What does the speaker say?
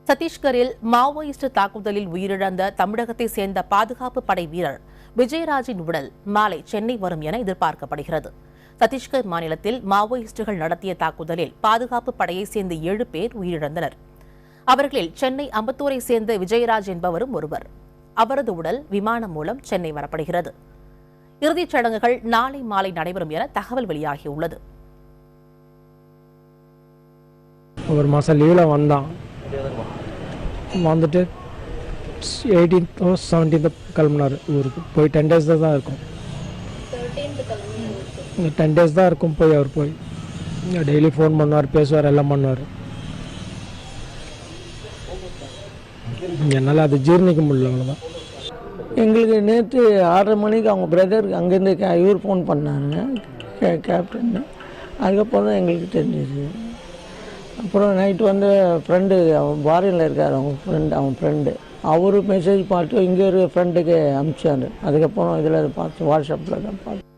சத்தீஸ்கரில் மாவோயிஸ்ட் தாக்குதலில் உயிரிழந்த தமிழகத்தை சேர்ந்த பாதுகாப்பு படை வீரர் விஜயராஜின் உடல் மாலை சென்னை வரும் என எதிர்பார்க்கப்படுகிறது. சத்தீஸ்கர் மாநிலத்தில் மாவோயிஸ்டுகள் நடத்திய தாக்குதலில் பாதுகாப்பு படையைச் சேர்ந்த 7 பேர் உயிரிழந்தனர். அவர்களில் சென்னை அம்பத்தூரை சேர்ந்த விஜயராஜ் என்பவரும் ஒருவர். அவரது உடல் விமானம் மூலம் சென்னை வரப்படுகிறது. இறுதிச் சடங்குகள் நாளை மாலை நடைபெறும் என தகவல் வெளியாகியுள்ளது. ஒரு மாதம் லீவில் வந்தான், வந்துட்டு 18th or 17th கிளம்புனார் ஊருக்கு. போய் 10 days தான் இருக்கும். 10 days தான் இருக்கும். அவர் போய் டெய்லி ஃபோன் பண்ணுவார், பேசுவார், எல்லாம் பண்ணுவார். என்னால் அது ஜீர்ணிக்க முடியல, அவ்வளோதான். எங்களுக்கு நேற்று 6:30 மணிக்கு அவங்க பிரதருக்கு அங்கேருந்து இவர் ஃபோன் பண்ணாங்க, கேப்டன். அதுக்கப்புறம் தான் எங்களுக்கு தெரிஞ்சிச்சு. அப்புறம் நைட்டு வந்து ஃப்ரெண்டு, அவன் ஃபாரினில் இருக்கார், அவன் ஃப்ரெண்டு அவரு மெசேஜ் பார்த்து இங்கே ஒரு ஃப்ரெண்டுக்கு அனுப்பிச்சார். அதுக்கப்புறம் இதில் பார்த்து வாட்ஸ்அப்பில் தான் பார்த்து